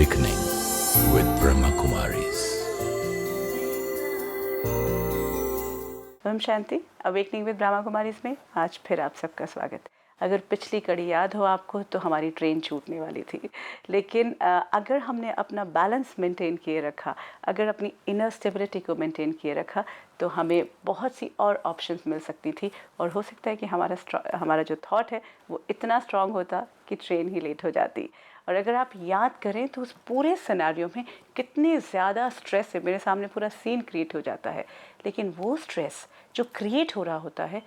Awakening with Brahma Kumaris. ओम शांति। Awakening with Brahma Kumaris में आज फिर आप सबका स्वागत। अगर पिछली कड़ी याद हो आपको तो हमारी ट्रेन छूटने वाली थी, लेकिन अगर हमने अपना बैलेंस मेंटेन किए रखा, अगर अपनी इनर स्टेबिलिटी को मेंटेन किए रखा तो हमें बहुत सी और ऑप्शंस मिल सकती थी और हो सकता है कि हमारा जो थॉट है वो इतना स्ट्रांग होता कि ट्रेन ही लेट हो जाती। और अगर आप याद करें तो उस पूरे सिनेरियो में कितने ज़्यादा स्ट्रेस है, मेरे सामने पूरा सीन क्रिएट हो जाता है, लेकिन वो स्ट्रेस जो क्रिएट हो रहा होता है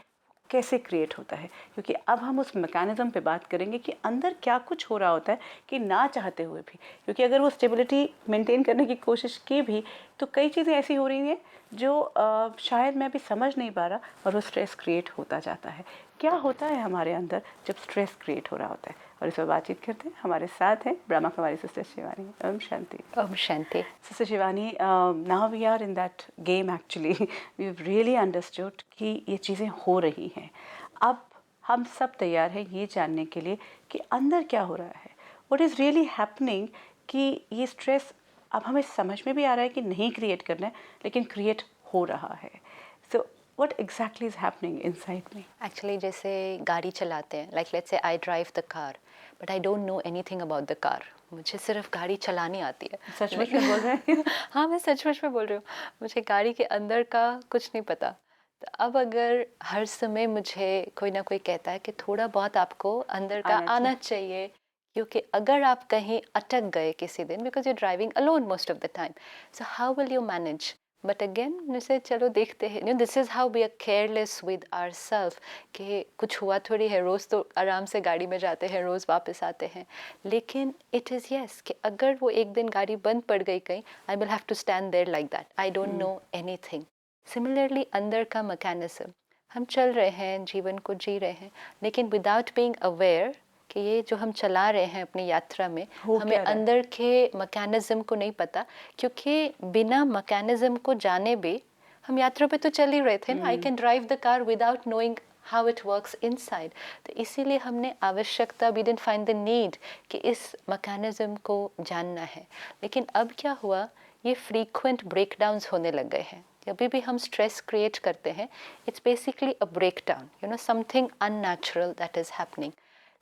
कैसे क्रिएट होता है, क्योंकि अब हम उस मैकेनिज्म पे बात करेंगे कि अंदर क्या कुछ हो रहा होता है कि ना चाहते हुए भी, क्योंकि अगर वो स्टेबिलिटी मेंटेन करने की कोशिश की भी तो कई चीज़ें ऐसी हो रही हैं जो शायद मैं भी समझ नहीं पा रहा और वो स्ट्रेस क्रिएट होता जाता है। क्या होता है हमारे अंदर जब स्ट्रेस क्रिएट हो रहा होता है, और इस पर बातचीत करते हैं। हमारे साथ हैं Brahma Kumari sister Shivani. Om Shanti. Om Shanti. Sister Shivani, now we are in that game actually, we have really understood कि ये चीज़ें हो रही हैं। अब हम सब तैयार हैं ये जानने के लिए कि अंदर क्या हो रहा है, व्हाट इज़ रियली हैपनिंग, कि ये स्ट्रेस अब हमें समझ में भी आ रहा है कि नहीं क्रिएट करना है, लेकिन क्रिएट हो रहा है। So what exactly is happening inside me? Actually जैसे गाड़ी चलाते हैं, like let's say I drive the car but I don't know anything about the car. मुझे सिर्फ गाड़ी चलानी आती है। सच में बोल रहे हैं? हाँ, मैं सच में बोल रही हूँ। मुझे गाड़ी के अंदर का कुछ नहीं पता। तो अब अगर हर समय मुझे कोई ना कोई कहता है कि थोड़ा बहुत आपको अंदर का आना चाहिए, क्योंकि अगर आप कहीं अटक गए किसी दिन, because you driving alone most of the time, so how will you manage? But again जैसे चलो देखते हैं, this is how we are careless with our self, कि कुछ हुआ थोड़ी है, रोज़ तो आराम से गाड़ी में जाते हैं, रोज़ वापस आते हैं। लेकिन इट इज़ यस कि अगर वो एक दिन गाड़ी बंद पड़ गई कहीं, I will have to stand there like that, I don't know anything. Similarly अंदर का मैकेनिज्म, हम चल रहे हैं, जीवन को जी रहे हैं, लेकिन विदाउट बीइंग अवेयर कि ये जो हम चला रहे हैं अपनी यात्रा में, हमें अंदर के मैकेनिज्म को नहीं पता, क्योंकि बिना मैकेनिज्म को जाने भी हम यात्रा पे तो चल ही रहे थे ना। I can drive the car without knowing how it works inside. तो इसीलिए हमने आवश्यकता, we didn't find the need कि इस मैकेनिज्म को जानना है। लेकिन अब क्या हुआ, ये फ्रीक्वेंट ब्रेकडाउन्स होने लग गए हैं। जब भी हम स्ट्रेस क्रिएट करते हैं, it's basically a breakdown, something unnatural that is happening.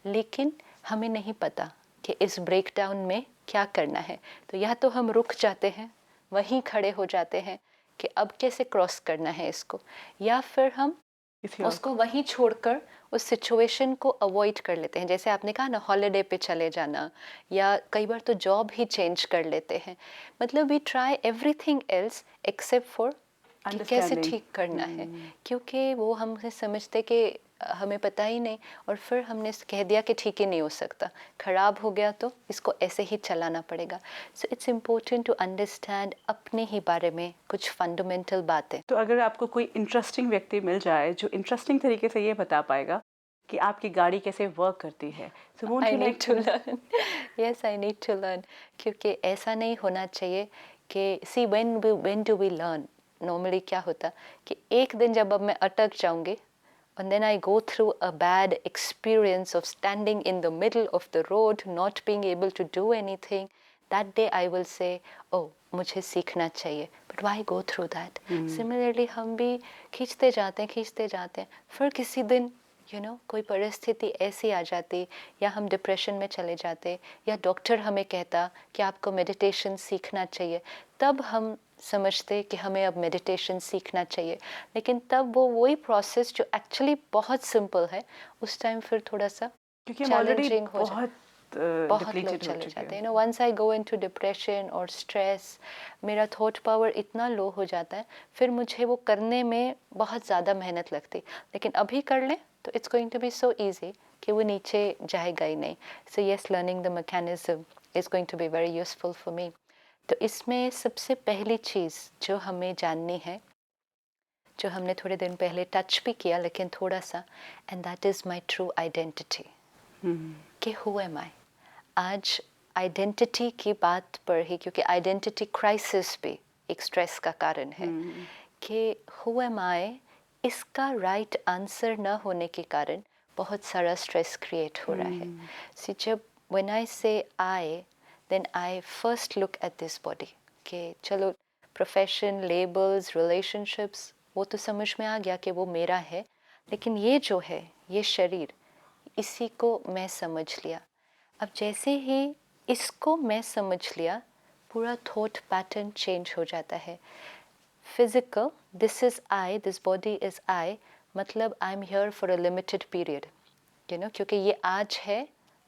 लेकिन हमें नहीं पता कि इस ब्रेकडाउन में क्या करना है। तो या तो हम रुक जाते हैं, वहीं खड़े हो जाते हैं कि अब कैसे क्रॉस करना है इसको, या फिर हम उसको वहीं छोड़कर उस सिचुएशन को अवॉइड कर लेते हैं। जैसे आपने कहा ना, हॉलिडे पे चले जाना, या कई बार तो जॉब ही चेंज कर लेते हैं। मतलब we try everything else except for कैसे ठीक करना है, क्योंकि वो हमसे समझते कि हमें पता ही नहीं, और फिर हमने कह दिया कि ठीक ही नहीं हो सकता, ख़राब हो गया तो इसको ऐसे ही चलाना पड़ेगा। So it's important to understand अपने ही बारे में कुछ फंडामेंटल बातें। तो अगर आपको कोई इंटरेस्टिंग व्यक्ति मिल जाए जो इंटरेस्टिंग तरीके से ये बता पाएगा कि आपकी गाड़ी कैसे वर्क करती है, so won't I you need like to learn. Yes, I need to learn. क्योंकि ऐसा नहीं होना चाहिए कि see when do we learn? Normally क्या होता कि एक दिन जब अब मैं अटक जाऊंगी, and then I go through a bad experience of standing in the middle of the road, not being able to do anything, that day I will say, oh, मुझे सीखना चाहिए. But why go through that? Similarly हम भी खींचते जाते हैं, फिर किसी दिन कोई परिस्थिति ऐसी आ जाती, या हम डिप्रेशन में चले जाते, या डॉक्टर हमें कहता कि आपको मेडिटेशन सीखना चाहिए, तब हम समझते कि हमें अब मेडिटेशन सीखना चाहिए। लेकिन तब वो वही प्रोसेस जो एक्चुअली बहुत सिंपल है, उस टाइम फिर थोड़ा सा चैलेंजिंग हो जाता है। बहुत लोग चले जाते हैं। Once I go into depression और स्ट्रेस, मेरा थॉट पावर इतना लो हो जाता है, फिर मुझे वो करने में बहुत ज़्यादा मेहनत लगती। लेकिन अभी कर लें तो it's going to be so easy कि वो नीचे जाएगा ही नहीं। So yes, learning the mechanism is going to be very useful for me. तो इसमें सबसे पहली चीज़ जो हमें जाननी है, जो हमने थोड़े दिन पहले टच भी किया लेकिन थोड़ा सा, and that is my true identity, कि हु एम आई। आज आइडेंटिटी की बात पर ही, क्योंकि आइडेंटिटी क्राइसिस भी एक स्ट्रेस का कारण है, कि हु एम आई, इसका राइट आंसर न होने के कारण बहुत सारा स्ट्रेस क्रिएट हो रहा है। जब व्हेन आई से आई, then I first look at this body. कि चलो प्रोफेशन, लेबल्स, रिलेशनशिप्स वो तो समझ में आ गया कि वो मेरा है, लेकिन ये जो है, ये शरीर, इसी को मैं समझ लिया. अब जैसे ही इसको मैं समझ लिया, पूरा थॉट पैटर्न चेंज हो जाता है. Physical, this is I, this body is I, मतलब I am here for a limited period, you know, क्योंकि ये आज है,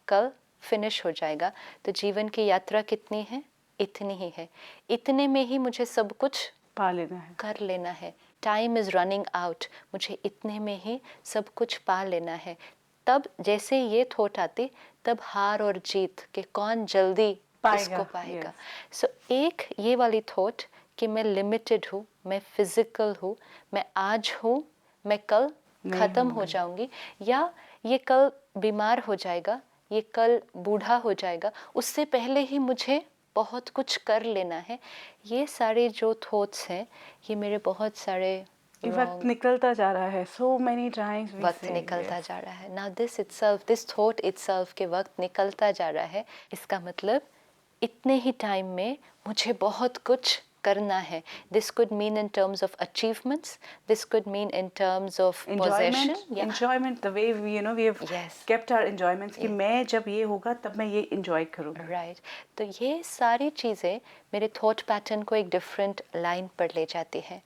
कल फिनिश हो जाएगा. तो जीवन की यात्रा कितनी है? इतनी ही है. इतने में ही मुझे सब कुछ पा लेना है, कर लेना है. टाइम इज़ रनिंग आउट, मुझे इतने में ही सब कुछ पा लेना है. तब जैसे ये थॉट आती, तब हार और जीत के कौन जल्दी इसको पाएगा. सो एक ये वाली थॉट कि मैं लिमिटेड हूँ, मैं फिजिकल हूँ, मैं आज हूँ, मैं कल ख़त्म हो जाऊंगी, या ये कल बीमार हो जाएगा, ये कल बूढ़ा हो जाएगा, उससे पहले ही मुझे बहुत कुछ कर लेना है. ये सारे जो थॉट्स हैं, ये मेरे बहुत सारे वक्त निकलता जा रहा है. so many times वक्त निकलता जा रहा है. Now this itself, this thought itself के वक्त निकलता जा रहा है, इसका मतलब इतने ही टाइम में मुझे बहुत कुछ करना है. This could mean in terms of achievements, this could mean in terms of possession, enjoyment, the way we have kept our enjoyments कि मैं जब ये होगा तब मैं ये enjoy करूँगा. Right. तो ये सारी चीज़ें मेरे थॉट पैटर्न को एक डिफरेंट लाइन पर ले जाती हैं.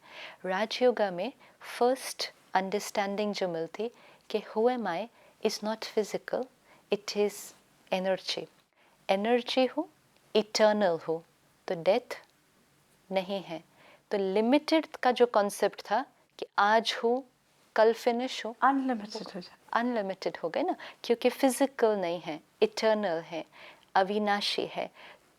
राजयोगा में फर्स्ट अंडरस्टैंडिंग जो मिलती कि who am I is not physical, it is energy. Energy हूँ, इटर्नल हूँ, तो डेथ नहीं है. तो लिमिटेड का जो कॉन्सेप्ट था कि आज हूँ, कल फिनिश हूँ, अनलिमिटेड हो जाए, अनलिमिटेड हो गए ना, क्योंकि फिजिकल नहीं है, इटर्नल है, अविनाशी है.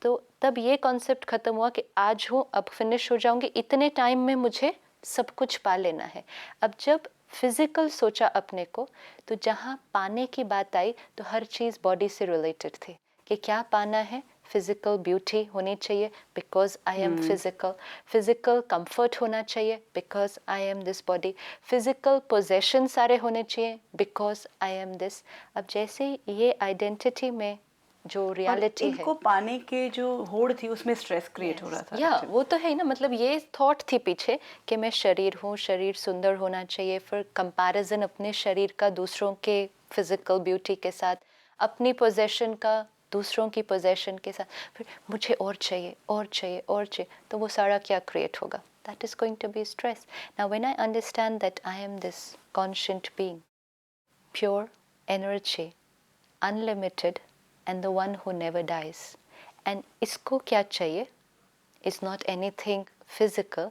तो तब ये कॉन्सेप्ट खत्म हुआ कि आज हूँ, अब फिनिश हो जाऊंगी, इतने टाइम में मुझे सब कुछ पा लेना है. अब जब फिजिकल सोचा अपने को, तो जहाँ पाने की बात आई तो हर चीज़ बॉडी से रिलेटेड थी कि क्या पाना है. फिजिकल ब्यूटी होनी चाहिए because I am physical. Physical comfort होना चाहिए because I am this body. Physical possession सारे होने चाहिए बिकॉज आई एम दिस. अब जैसे ये आइडेंटिटी में जो रियलिटी है, इनको पाने के जो होड़ थी उसमें स्ट्रेस क्रिएट हो रहा था. या वो तो है ही ना. मतलब ये थॉट थी पीछे कि मैं शरीर हूँ, शरीर सुंदर होना चाहिए, फिर कंपैरिजन अपने शरीर का दूसरों के फिजिकल ब्यूटी के साथ, अपनी पोजेशन का दूसरों की पोजेशन के साथ, फिर मुझे और चाहिए और चाहिए और चाहिए, तो वो सारा क्या क्रिएट होगा. That is going to be stress. Now when I understand that I am this conscient being, pure energy, unlimited, and the one who never dies, and इसको क्या चाहिए is not anything physical.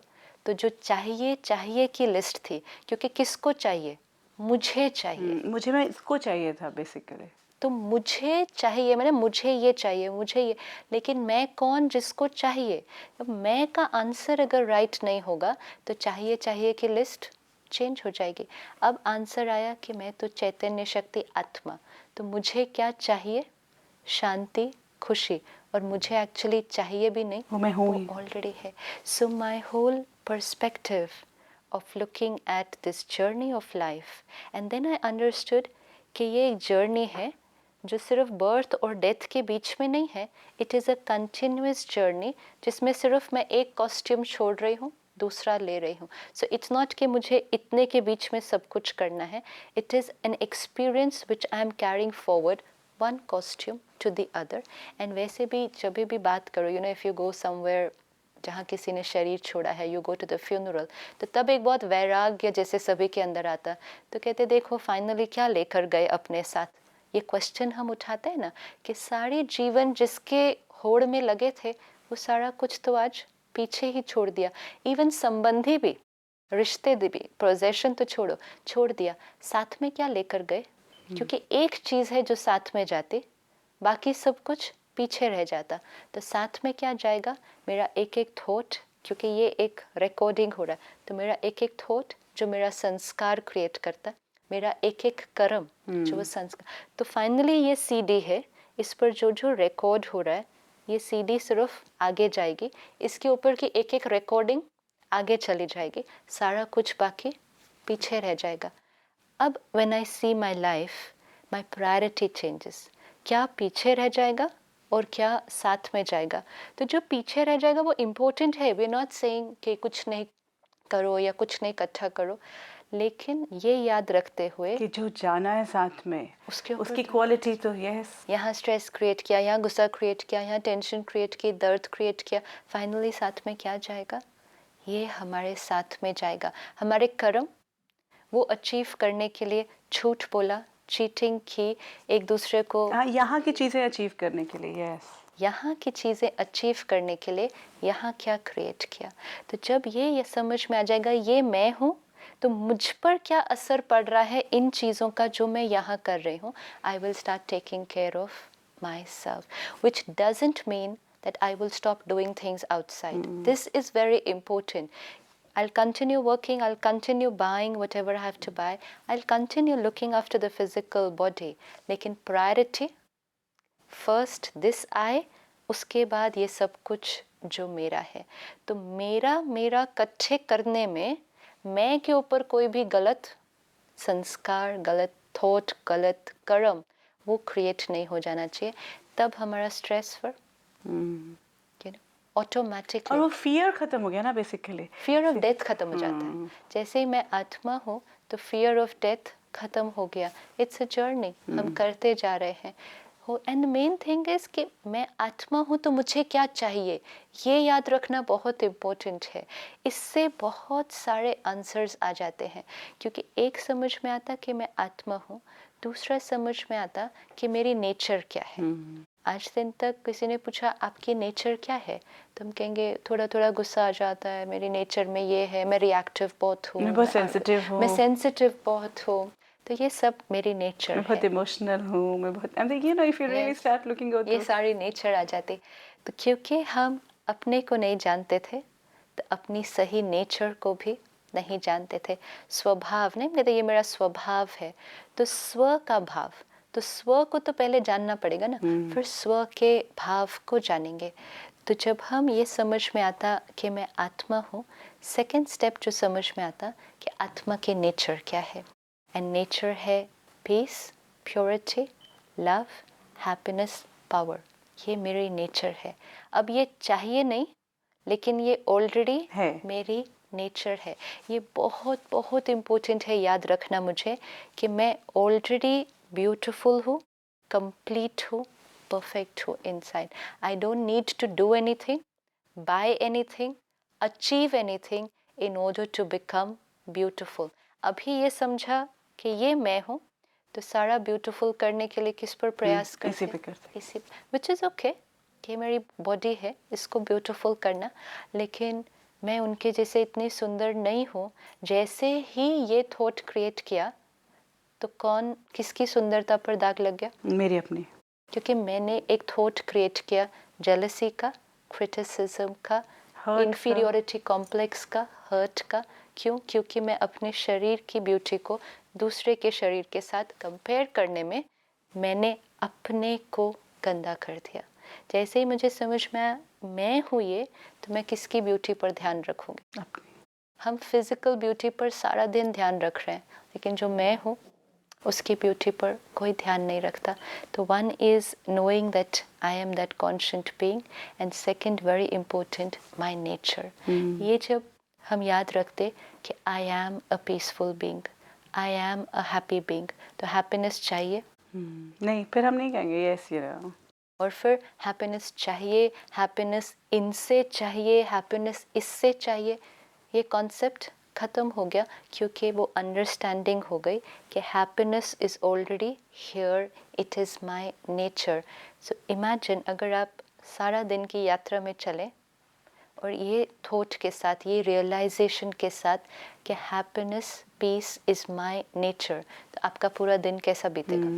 तो जो चाहिए की list थी, क्योंकि किसको चाहिए, मुझे चाहिए, मुझे, मैं इसको चाहिए था बेसिकली. तो मुझे चाहिए, मैंने मुझे ये चाहिए, मुझे ये, लेकिन मैं कौन जिसको चाहिए. तो मैं का आंसर अगर राइट नहीं होगा तो चाहिए की लिस्ट चेंज हो जाएगी. अब आंसर आया कि मैं तो चैतन्य शक्ति आत्मा, तो मुझे क्या चाहिए, शांति, खुशी, और मुझे एक्चुअली चाहिए भी नहीं, वो मैं हूँ ही, ऑलरेडी है. So my whole perspective of looking at this journey of life, and then I understood कि ये एक जर्नी है जो सिर्फ बर्थ और डेथ के बीच में नहीं है. It is a continuous journey जिसमें सिर्फ मैं एक कॉस्ट्यूम छोड़ रही हूँ, दूसरा ले रही हूँ. सो इट्स नॉट कि मुझे इतने के बीच में सब कुछ करना है. It is an experience which I am carrying forward one costume to the other. And वैसे भी जब भी बात करो, you know, if you go somewhere जहाँ किसी ने शरीर छोड़ा है, you go to the funeral, तो तब एक बहुत वैराग्य जैसे सभी के अंदर आता. तो कहते देखो फाइनली क्या लेकर गए अपने साथ. ये क्वेश्चन हम उठाते हैं ना कि सारी जीवन जिसके होड़ में लगे थे, वो सारा कुछ तो आज पीछे ही छोड़ दिया. इवन संबंधी भी, रिश्ते भी, पोजेशन तो छोड़ दिया. साथ में क्या लेकर गए, क्योंकि एक चीज़ है जो साथ में जाती, बाकी सब कुछ पीछे रह जाता. तो साथ में क्या जाएगा, मेरा एक एक थॉट, क्योंकि ये एक रिकॉर्डिंग हो रहा है, तो मेरा एक एक थॉट जो मेरा संस्कार क्रिएट करता, मेरा एक एक कर्म जो वो संस्कार. तो फाइनली ये सीडी है, इस पर जो जो रिकॉर्ड हो रहा है, ये सीडी सिर्फ आगे जाएगी, इसके ऊपर की एक एक रिकॉर्डिंग आगे चली जाएगी, सारा कुछ बाकी पीछे रह जाएगा. अब when I see my life, my priority changes. क्या पीछे रह जाएगा, और क्या साथ में जाएगा। तो जो पीछे रह जाएगा वो इम्पोर्टेंट है, वी आर नॉट सेइंग कि कुछ नहीं करो या कुछ नहीं इकट्ठा करो, लेकिन ये याद रखते हुए कि जो जाना है साथ में उसके ऊपर उसकी क्वालिटी तो यस, यहाँ स्ट्रेस क्रिएट किया, यहाँ गुस्सा क्रिएट किया, यहाँ टेंशन क्रिएट की, दर्द क्रिएट किया, फाइनली साथ में क्या जाएगा, ये हमारे साथ में जाएगा। हमारे कर्म वो अचीव करने के लिए झूठ बोला, चीटिंग की, एक दूसरे को यहाँ की चीज़ें अचीव करने के लिए, यस, यहाँ की चीज़ें अचीव करने के लिए यहाँ क्या क्रिएट किया। तो जब ये समझ में आ जाएगा ये मैं हूँ, तो मुझ पर क्या असर पड़ रहा है इन चीज़ों का जो मैं यहाँ कर रही हूँ, I will start taking care of my self, which doesn't mean that I will stop doing things outside. This is very important. I'll continue working, I'll continue buying whatever I have to buy, I'll continue looking after the physical body. लेकिन priority, first this I, उसके बाद ये सब कुछ जो मेरा है। तो मेरा इकट्ठे करने में मैं के ऊपर कोई भी गलत संस्कार, गलत थॉट, गलत कर्म वो क्रिएट नहीं हो जाना चाहिए। तब हमारा स्ट्रेस पर ऑटोमेटिकली और वो फियर खत्म हो गया ना, बेसिकली फियर ऑफ डेथ खत्म हो जाता है। जैसे ही मैं आत्मा हूँ तो फियर ऑफ डेथ खत्म हो गया। इट्स अ जर्नी, हम करते जा रहे हैं हो। एंड मेन थिंग इज कि मैं आत्मा हूँ तो मुझे क्या चाहिए, ये याद रखना बहुत इम्पोर्टेंट है। इससे बहुत सारे आंसर्स आ जाते हैं, क्योंकि एक समझ में आता कि मैं आत्मा हूँ, दूसरा समझ में आता कि मेरी नेचर क्या है। आज दिन तक किसी ने पूछा आपकी नेचर क्या है, तो हम कहेंगे थोड़ा थोड़ा गुस्सा आ जाता है, मेरी नेचर में ये है, मैं रिएक्टिव बहुत हूँ, मैं बहुत सेंसिटिव हूँ, मैं सेंसिटिव बहुत हूँ। तो ये सब मेरी नेचर है। मैं बहुत इमोशनल हूँ, मैं बहुत if you really start looking at ये सारी नेचर आ जाती। तो क्योंकि हम अपने को नहीं जानते थे, तो अपनी सही नेचर को भी नहीं जानते थे। स्वभाव नहीं कहते ये मेरा स्वभाव है, तो स्व का भाव, तो स्व को तो पहले जानना पड़ेगा ना, फिर स्व के भाव को जानेंगे। तो जब हम ये समझ में आता कि मैं आत्मा हूँ, सेकंड स्टेप जो समझ में आता कि आत्मा के नेचर क्या है। एंड नेचर है peace, purity, love, happiness, power. ये मेरी नेचर है। अब ये चाहिए नहीं, लेकिन ये ऑलरेडी मेरी नेचर है। ये बहुत बहुत इम्पोर्टेंट है याद रखना मुझे कि मैं ऑलरेडी ब्यूटीफुल हूँ, कंप्लीट हूँ, परफेक्ट हूँ inside. I don't need to do anything, buy anything, achieve anything in order to become beautiful. अभी ये समझा कि ये मैं हूँ, तो सारा ब्यूटीफुल करने के लिए किस पर प्रयास करते हैं, इसी, विच इज़ ओके कि मेरी बॉडी है, इसको ब्यूटीफुल करना। लेकिन मैं उनके जैसे इतनी सुंदर नहीं हूँ। जैसे ही ये थॉट क्रिएट किया, तो कौन किसकी सुंदरता पर दाग लग गया? मेरी अपनी। क्योंकि मैंने एक थॉट क्रिएट किया जेलसी का, क्रिटिसिज्म का, इन्फीरियोरिटी कॉम्प्लेक्स का, हर्ट का। क्यों? क्योंकि मैं अपने शरीर की ब्यूटी को दूसरे के शरीर के साथ कंपेयर करने में मैंने अपने को गंदा कर दिया। जैसे ही मुझे समझ में आया मैं हूँ ये, तो मैं किसकी ब्यूटी पर ध्यान रखूँगी? हम फिजिकल ब्यूटी पर सारा दिन ध्यान रख रहे हैं, लेकिन जो मैं हूँ उसकी ब्यूटी पर कोई ध्यान नहीं रखता। तो one is knowing that I M that conscient being, and second very important my nature. ये जब हम याद रखते कि आई am a peaceful being, I am a happy being, तो हैप्पीनेस चाहिए नहीं, फिर हम नहीं कहेंगे यस ये रहा। और फिर हैप्पीनेस चाहिए, हैप्पीनेस इनसे चाहिए, हैप्पीनेस इससे चाहिए, ये कॉन्सेप्ट ख़त्म हो गया। क्योंकि वो अंडरस्टैंडिंग हो गई कि happiness is already here, it is my nature. So imagine अगर आप सारा दिन की यात्रा में चलें और ये थॉट के साथ, ये रियलाइजेशन के साथ कि happiness, peace is my nature, तो आपका पूरा दिन कैसा बीतेगा?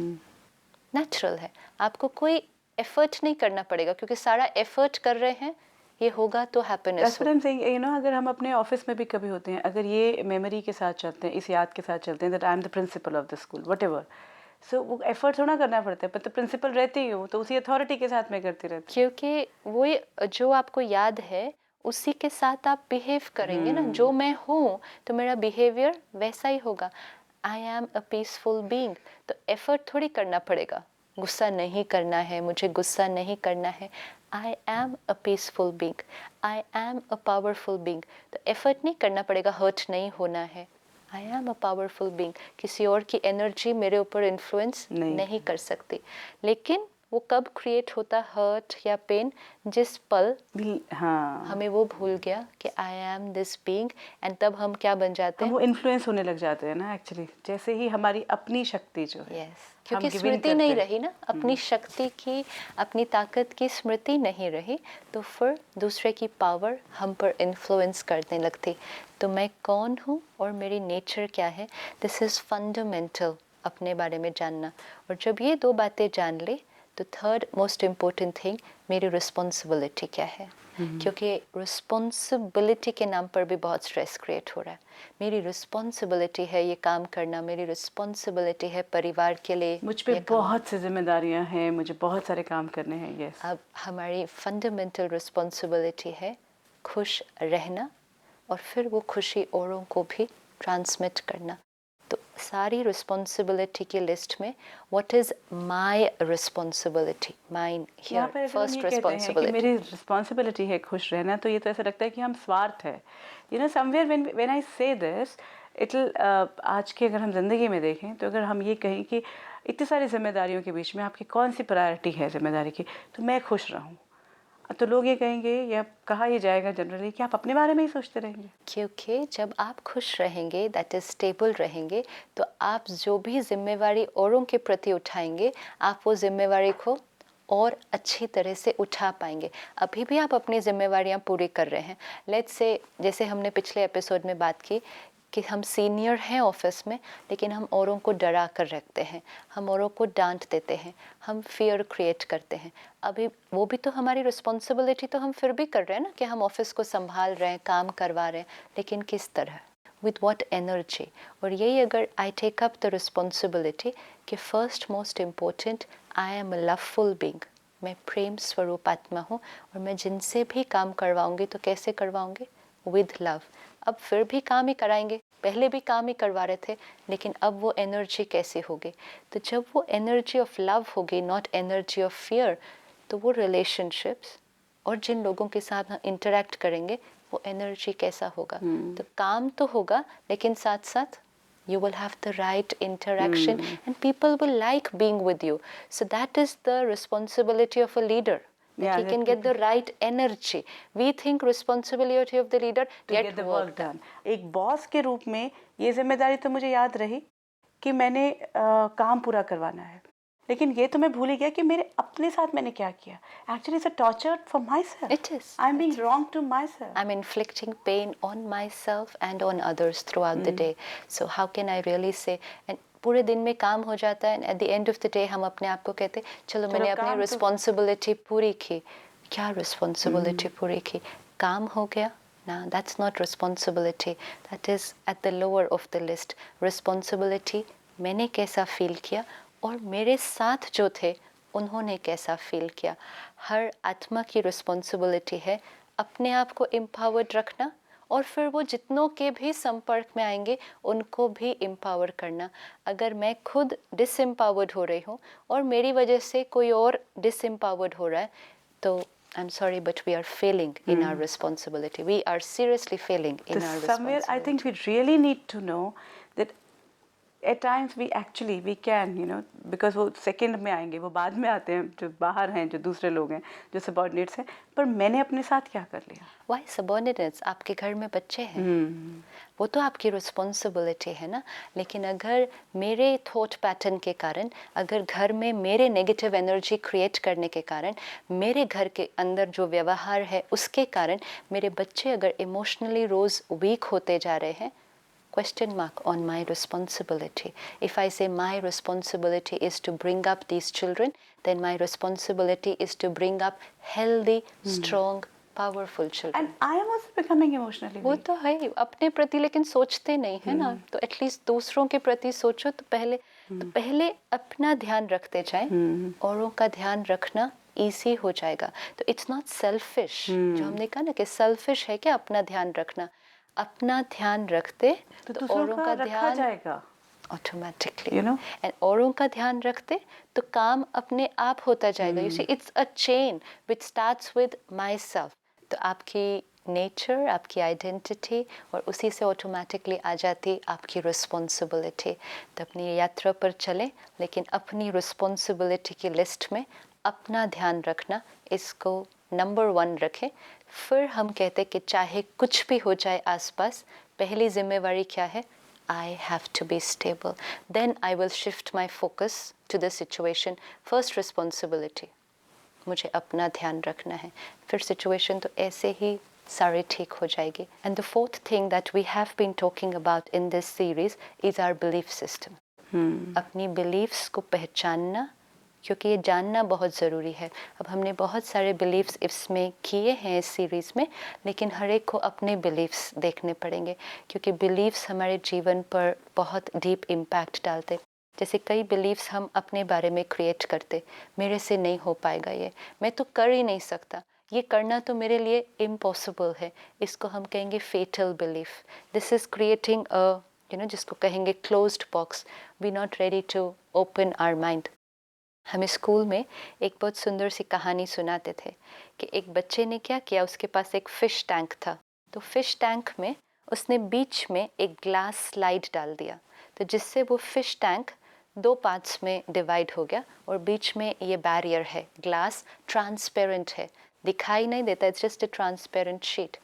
नेचुरल है, आपको कोई एफर्ट नहीं करना पड़ेगा, क्योंकि सारा एफर्ट कर रहे हैं, ये होगा तो हैप्पीनेस होगा। अगर हम अपने ऑफिस में भी कभी होते हैं, अगर ये मेमोरी के साथ चलते हैं, इस याद के साथ चलते हैं that I am the principal of the school, whatever, so वो एफर्ट थोड़ा करना पड़ता है, पर तो प्रिंसिपल रहती ही हूँ, तो उसी अथॉरिटी के साथ मैं करती रहती हूँ। क्योंकि वो जो आपको याद है उसी के साथ आप बिहेव करेंगे ना। जो मैं हूँ तो मेरा बिहेवियर वैसा ही होगा। आई एम अ पीसफुल बीइंग, तो एफर्ट थोड़ी करना पड़ेगा, गुस्सा नहीं करना है, मुझे गुस्सा नहीं करना है। आई am a peaceful being, I am a powerful being. तो एफर्ट नहीं करना पड़ेगा, हर्ट नहीं होना है। आई एम अ पावरफुल बीइंग, किसी और की एनर्जी मेरे ऊपर इन्फ्लुएंस नहीं कर सकती। लेकिन वो कब क्रिएट होता हर्ट या पेन, जिस पल हाँ, हमें वो भूल गया कि आई एम दिस बीइंग, एंड तब हम क्या बन जाते हम हैं, वो इन्फ्लुएंस होने लग जाते हैं ना एक्चुअली, जैसे ही हमारी अपनी शक्ति जो है यस, क्योंकि हम गिव इन स्मृति करते नहीं हैं। रही ना, अपनी शक्ति की, अपनी ताकत की स्मृति नहीं रही, तो फिर दूसरे की पावर हम पर इन्फ्लुएंस करने लगती। तो मैं कौन हूँ और मेरी नेचर क्या है, दिस इज़ फंडामेंटल, अपने बारे में जानना। और जब ये दो बातें जान ले तो थर्ड मोस्ट इम्पोर्टेंट थिंग, मेरी रिस्पॉन्सिबिलिटी क्या है। क्योंकि रिस्पॉन्सिबिलिटी के नाम पर भी बहुत स्ट्रेस क्रिएट हो रहा है। मेरी रिस्पॉन्सिबिलिटी है ये काम करना, मेरी रिस्पॉन्सिबिलिटी है परिवार के लिए, मुझ पे बहुत सी जिम्मेदारियां हैं, मुझे बहुत सारे काम करने हैं। यस, अब हमारी फंडामेंटल रिस्पॉन्सिबिलिटी है खुश रहना, और फिर वो खुशी औरों को भी ट्रांसमिट करना। तो सारी रिस्पॉन्सिबिलिटी की लिस्ट में what is my responsibility, mine यहाँ हियर, पर अगर हम फर्स्ट ये कहते हैं कि रिस्पॉन्सिबिलिटी। मेरी रिस्पॉन्सिबिलिटी है खुश रहना, तो ये तो ऐसा लगता है कि हम स्वार्थ है। You know, somewhere when I से दिस इट आज की अगर हम ज़िंदगी में देखें, तो अगर हम ये कहें कि इतनी सारी जिम्मेदारियों के बीच में आपकी कौन सी प्रायोरिटी है जिम्मेदारी की, तो मैं खुश रहूँ, तो लोग ये कहेंगे या कहा ये जाएगा जनरली कि आप अपने बारे में ही सोचते रहेंगे। क्योंकि जब आप खुश रहेंगे, दैट इज स्टेबल रहेंगे, तो आप जो भी जिम्मेवारी औरों के प्रति उठाएंगे, आप वो जिम्मेवारी को और अच्छी तरह से उठा पाएंगे। अभी भी आप अपनी जिम्मेवारियां पूरी कर रहे हैं, लेट्स से, जैसे हमने पिछले एपिसोड में बात की कि हम सीनियर हैं ऑफिस में, लेकिन हम औरों को डरा कर रखते हैं, हम औरों को डांट देते हैं, हम फियर क्रिएट करते हैं। अभी वो भी तो हमारी रिस्पॉन्सिबिलिटी तो हम फिर भी कर रहे हैं ना, कि हम ऑफिस को संभाल रहे हैं, काम करवा रहे हैं, लेकिन किस तरह, विथ वॉट एनर्जी। और यही अगर I take up the responsibility कि first most important, I am a loveful being, मैं प्रेम स्वरूप आत्मा हूँ, और मैं जिनसे भी काम करवाऊंगी तो कैसे करवाऊंगी, विद लव। अब फिर भी काम ही कराएंगे, पहले भी काम ही करवा रहे थे, लेकिन अब वो एनर्जी कैसे होगी, तो जब वो एनर्जी ऑफ लव होगी, नॉट एनर्जी ऑफ फियर, तो वो रिलेशनशिप्स और जिन लोगों के साथ हम इंटरेक्ट करेंगे वो एनर्जी कैसा होगा। तो काम तो होगा, लेकिन साथ साथ you will have the right interaction and people will like being with you. So that is the responsibility of a leader, that he can get the right energy. We think responsibility of the leader get the work done. एक boss के रूप में ये जिम्मेदारी तो मुझे याद रही कि मैंने काम पूरा करवाना है, लेकिन ये तो मैं भूल ही गया कि मेरे अपने साथ मैंने क्या किया। Actually, it's a torture for myself. It is. I'm being wrong to myself. I'm inflicting pain on myself and on others throughout the day. So how can I really say, and पूरे दिन में काम हो जाता है, at the end of the day हम अपने आप को कहते चलो मैंने अपनी रिस्पॉन्सिबिलिटी पूरी की। क्या रिस्पॉन्सिबिलिटी पूरी की, काम हो गया ना, that's not responsibility, that is at the lower of the list. Responsibility, मैंने कैसा फील किया और मेरे साथ जो थे उन्होंने कैसा फील किया। हर आत्मा की रिस्पॉन्सिबिलिटी है अपने आप को एम्पावर्ड रखना, और फिर वो जितनों के भी संपर्क में आएंगे उनको भी एम्पावर करना। अगर मैं खुद डिसएम्पावर्ड हो रही हूँ और मेरी वजह से कोई और डिसएम्पावर्ड हो रहा है, तो I'm sorry, but we are failing in our responsibility. We are seriously failing in our responsibility. Somewhere I think we really need to know that at times we can, you know, because वो second में आएंगे, वो बाद में आते हैं, जो बाहर हैं, जो दूसरे लोग हैं, जो सबऑर्डिनेट्स हैं, पर मैंने अपने साथ क्या कर लिया। Why subordinates? आपके घर में बच्चे हैं, वो तो आपकी रिस्पॉन्सिबिलिटी है ना। लेकिन अगर मेरे थॉट पैटर्न के कारण, अगर घर में मेरे नेगेटिव एनर्जी क्रिएट करने के कारण, मेरे घर के अंदर जो व्यवहार है उसके कारण मेरे बच्चे अगर इमोशनली रोज़ वीक होते जा रहे हैं, question mark on my responsibility. If I say my responsibility is to bring up these children, then my responsibility is to bring up healthy, strong, powerful children. And I am also becoming emotionally वो weak. तो है अपने प्रति, लेकिन सोचते नहीं है ना। तो एटलीस्ट दूसरों के प्रति सोचो। तो पहले अपना ध्यान रखते जाएं, औरों का ध्यान रखना ईजी हो जाएगा। तो इट्स नॉट सेल्फिश, जो हमने कहा ना कि सेल्फिश है क्या अपना ध्यान रखना। अपना ध्यान रखते तो औरों का ध्यान जाएगा। Automatically You know? एंड औरों का ध्यान रखते तो काम अपने आप होता जाएगा. You see it's a chain which starts with my self. तो आपकी नेचर, आपकी आइडेंटिटी, और उसी से ऑटोमेटिकली आ जाती आपकी रिस्पॉन्सिबिलिटी. तो अपनी यात्रा पर चलें, लेकिन अपनी रिस्पॉन्सिबिलिटी की लिस्ट में अपना ध्यान रखना, इसको नंबर 1 रखें. फिर हम कहते कि चाहे कुछ भी हो जाए आसपास, पहली जिम्मेवारी क्या है? I have to be stable. Then I will shift my focus to the situation. First responsibility. मुझे अपना ध्यान रखना है. फिर situation तो ऐसे ही सारी ठीक हो जाएगी. And the fourth thing that we have been talking about in this series is our belief system. अपनी beliefs को पहचानना, क्योंकि ये जानना बहुत ज़रूरी है. अब हमने बहुत सारे बिलीव्स इसमें किए हैं इस सीरीज़ में, लेकिन हर एक को अपने बिलीव्स देखने पड़ेंगे, क्योंकि बिलीव्स हमारे जीवन पर बहुत डीप इम्पैक्ट डालते. जैसे कई बिलीव्स हम अपने बारे में क्रिएट करते, मेरे से नहीं हो पाएगा ये, मैं तो कर ही नहीं सकता, ये करना तो मेरे लिए इम्पॉसिबल है. इसको हम कहेंगे fatal belief. This is creating a जिसको कहेंगे closed box. We not ready to open our mind. हमें स्कूल में एक बहुत सुंदर सी कहानी सुनाते थे कि एक बच्चे ने क्या किया, उसके पास एक फ़िश टैंक था. तो फ़िश टैंक में उसने बीच में एक ग्लास स्लाइड डाल दिया, तो जिससे वो फ़िश टैंक 2 पार्ट्स में डिवाइड हो गया, और बीच में ये बैरियर है. ग्लास ट्रांसपेरेंट है, दिखाई नहीं देता, it's just a transparent sheet.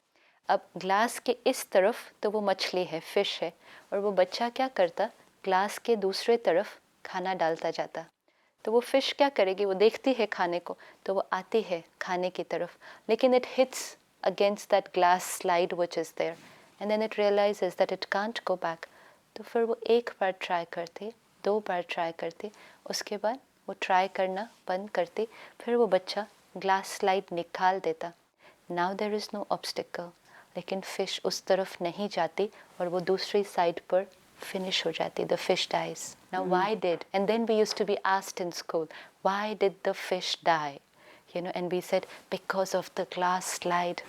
अब ग्लास के इस तरफ तो वो मछली है, फ़िश है, और वो बच्चा क्या करता, ग्लास के दूसरे तरफ खाना डालता जाता. तो वो फ़िश क्या करेगी, वो देखती है खाने को, तो वो आती है खाने की तरफ, लेकिन it hits against that glass slide which is there, and then it realises that it can't go back. तो फिर वो एक बार ट्राई करती, 2 बार ट्राई करती, उसके बाद वो ट्राई करना बंद करती. फिर वो बच्चा ग्लास स्लाइड निकाल देता. Now there is no obstacle, लेकिन फ़िश उस तरफ नहीं जाती, और वो दूसरी साइड पर finish हो जाती. The fish dies. Now why did? And then we used to be asked in school, why did the fish die? And we said because of the glass slide.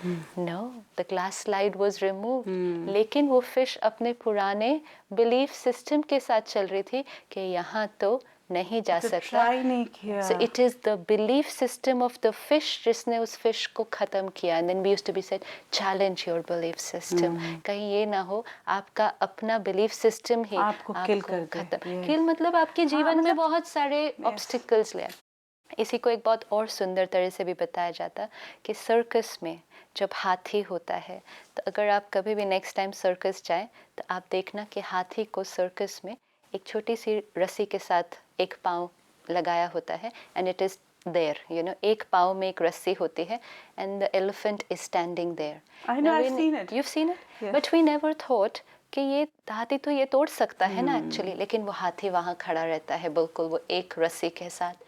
No, the glass slide was removed. लेकिन वो fish अपने पुराने belief system के साथ चल रही थी कि यहाँ तो नहीं जा सकता. ट्राई नहीं किया. So it is the belief system of the fish जिसने उस fish को ख़त्म किया. And then we used to be said, challenge your belief system. कहीं ये ना हो आपका अपना belief system ही आपको किल कर खत्म. दे. किल मतलब आपके जीवन में बहुत सारे obstacles ले. इसी को एक बहुत और सुंदर तरह से भी बताया जाता कि सर्कस में जब हाथी होता है, तो अगर आप कभी भी नेक्स्ट टाइम सर्कस जाएं, तो आप देखना कि हाथी को सर्कस में एक छोटी सी रस्सी के साथ एक पाँव लगाया होता है, एंड इट इज़ देयर, एक पाँव में एक रस्सी होती है, and the elephant is standing there. I know, I've seen it. You've seen it? Yes. But we never thought कि ये हाथी तो ये तोड़ सकता है ना एक्चुअली, लेकिन वो हाथी वहाँ खड़ा रहता है बिल्कुल वो एक रस्सी के साथ.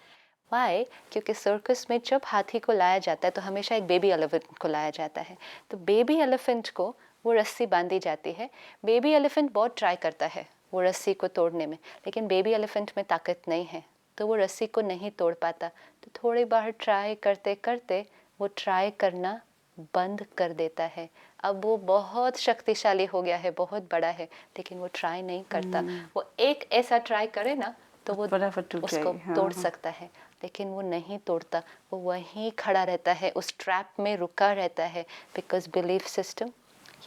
वाई? क्योंकि सर्कस में जब हाथी को लाया जाता है तो हमेशा एक बेबी एलिफेंट को लाया जाता है. तो बेबी एलिफेंट को वो रस्सी बांधी जाती है. बेबी एलिफेंट बहुत ट्राई करता है वो रस्सी को तोड़ने में, लेकिन बेबी एलिफेंट में ताकत नहीं है, तो वो रस्सी को नहीं तोड़ पाता. तो थोड़ी बार ट्राई करते करते वो ट्राई करना बंद कर देता है. अब वो बहुत शक्तिशाली हो गया है, बहुत बड़ा है, लेकिन वो ट्राई नहीं करता. वो एक ऐसा ट्राई करे ना तो वो उसको तोड़ सकता है, लेकिन वो नहीं तोड़ता. वो वहीं खड़ा रहता है, उस ट्रैप में रुका रहता है, बिकॉज बिलीफ सिस्टम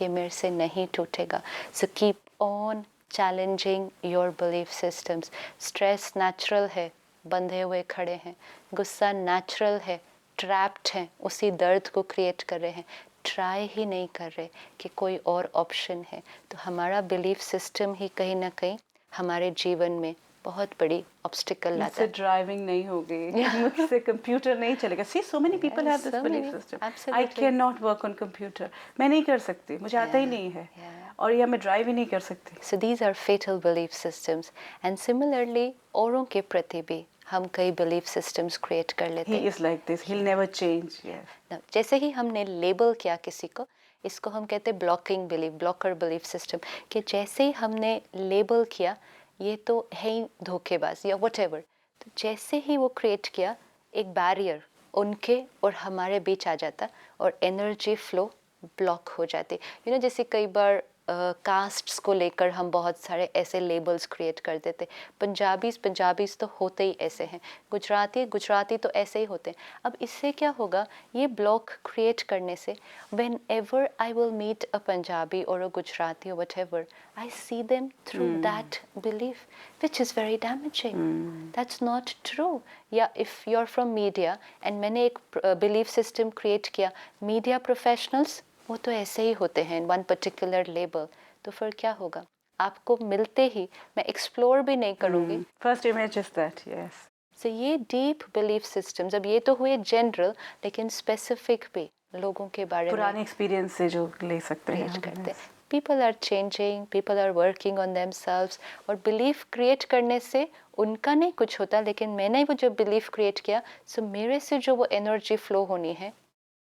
ये मेरे से नहीं टूटेगा. So keep on challenging your belief systems. Stress natural है, बंधे हुए खड़े हैं. गुस्सा नेचुरल है, ट्रैप्ड हैं, उसी दर्द को क्रिएट कर रहे हैं, ट्राई ही नहीं कर रहे कि कोई और ऑप्शन है. तो हमारा बिलीफ सिस्टम ही कहीं ना कहीं हमारे जीवन में बहुत बड़ी ऑब्स्टिकल लाता है. ड्राइविंग नहीं होगी, मुझसे कंप्यूटर नहीं चलेगा. See so many people have this belief system, I can not work on computer, मैं नहीं कर सकती, मुझे आता ही नहीं है, और या मैं ड्राइव ही नहीं कर सकती. So these are fatal belief systems. And similarly औरों के प्रति भी हम कई बिलीफ सिस्टम्स क्रिएट कर लेते हैं. He is like this, he'll never change. Now, जैसे ही हमने लेबल किया किसी को, इसको हम कहते हैं blocking belief, blocker belief system, कि जैसे ही हमने लेबल किया ये तो है ही धोखेबाज या व्हाटएवर, तो जैसे ही वो क्रिएट किया एक बैरियर उनके और हमारे बीच आ जाता और एनर्जी फ्लो ब्लॉक हो जाती. जैसे कई बार कास्ट्स को लेकर हम बहुत सारे ऐसे लेबल्स क्रिएट कर देते। पंजाबीज़ तो होते ही ऐसे हैं, गुजराती तो ऐसे ही होते हैं। अब इससे क्या होगा, ये ब्लॉक क्रिएट करने से whenever I will meet a Punjabi और अ गुजराती और whatever, I see them through that belief which is very damaging. That's not true. या if you are from media and मैंने एक बिलीफ सिस्टम क्रिएट किया, media professionals वो तो ऐसे ही होते हैं, वन पर्टिकुलर लेबल, तो फिर क्या होगा, आपको मिलते ही मैं एक्सप्लोर भी नहीं करूँगी। First image is that, yes. So ये डीप बिलीफ सिस्टम्स, अब ये तो हुए जनरल, लेकिन स्पेसिफिक भी लोगों के बारे में पुराने एक्सपीरियंस से जो ले सकते हैं क्रिएट करते हैं। People are changing, people are working on themselves, और बिलीफ क्रिएट करने से उनका नहीं कुछ होता, लेकिन मैंने वो जो बिलीफ क्रिएट किया, सो मेरे से जो वो एनर्जी फ्लो होनी है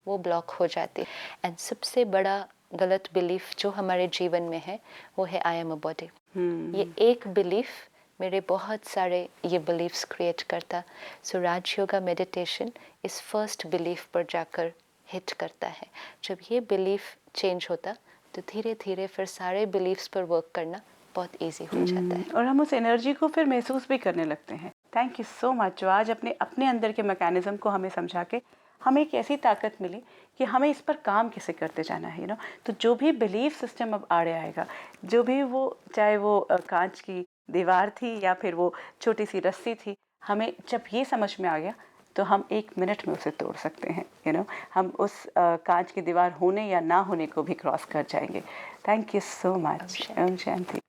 वो ब्लॉक हो जाती है। एंड सबसे बड़ा गलत बिलीफ जो हमारे जीवन में है वो है आई एम अ बॉडी। ये एक बिलीफ मेरे बहुत सारे ये बिलीफ्स क्रिएट करता। सो राज योगा मेडिटेशन इस फर्स्ट बिलीफ पर जाकर हिट करता है। जब ये बिलीफ चेंज होता तो धीरे धीरे फिर सारे बिलीफ्स पर वर्क करना बहुत ईजी हो जाता है, और हम उस एनर्जी को फिर महसूस भी करने लगते हैं। थैंक यू सो मच, जो आज अपने अंदर के मैकेनिज्म को हमें समझा के हमें एक ऐसी ताकत मिली कि हमें इस पर काम कैसे करते जाना है, तो जो भी बिलीफ सिस्टम अब आड़े आएगा, जो भी वो, चाहे वो कांच की दीवार थी या फिर वो छोटी सी रस्सी थी, हमें जब ये समझ में आ गया तो हम 1 मिनट में उसे तोड़ सकते हैं। हम उस कांच की दीवार होने या ना होने को भी क्रॉस कर जाएंगे। Thank you so much. Om Shanti.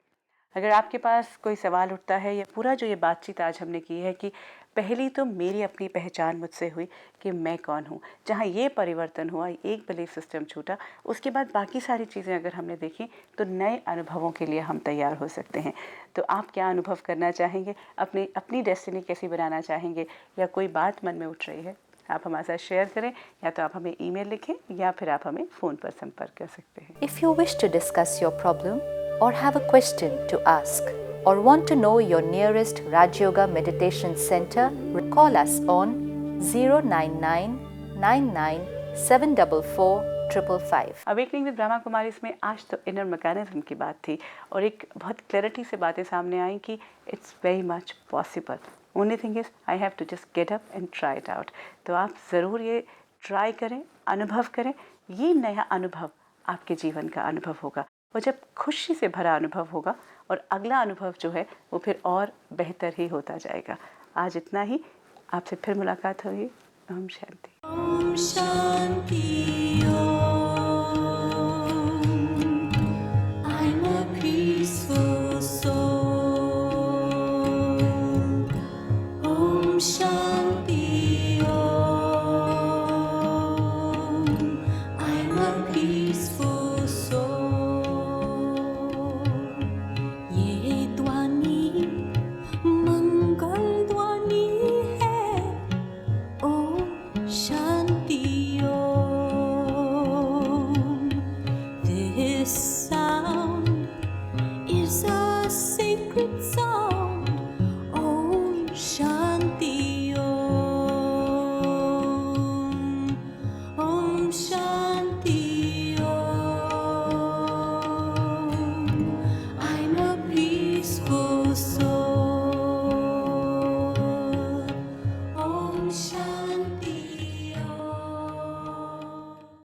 अगर आपके पास कोई सवाल उठता है, या पूरा जो ये बातचीत आज हमने की है कि पहली तो मेरी अपनी पहचान मुझसे हुई कि मैं कौन हूँ, जहाँ ये परिवर्तन हुआ, एक बिलीफ सिस्टम छूटा, उसके बाद बाकी सारी चीज़ें अगर हमने देखी तो नए अनुभवों के लिए हम तैयार हो सकते हैं। तो आप क्या अनुभव करना चाहेंगे, अपनी डेस्टिनी कैसी बनाना चाहेंगे, या कोई बात मन में उठ रही है, आप हमारे साथ शेयर करें, या तो आप हमें ईमेल लिखें या फिर आप हमें फ़ोन पर संपर्क कर सकते हैं। If you wish to discuss your problem or have a question to ask or want to know your nearest Raj Yoga Meditation Center, call us on 09999744555. Awakening with Brahma Kumari में आज तो इनर मैकेनिज्म की बात थी, और एक बहुत क्लैरिटी से बातें सामने आई कि it's very much possible. Only thing is I have to just get up and try it out. तो आप ज़रूर ये ट्राई करें, अनुभव करें। ये नया अनुभव आपके जीवन का अनुभव होगा, और जब खुशी से भरा अनुभव होगा, और अगला अनुभव जो है वो फिर और बेहतर ही होता जाएगा। आज इतना ही, आपसे फिर मुलाकात होगी। ओम शांति। Om Shanti.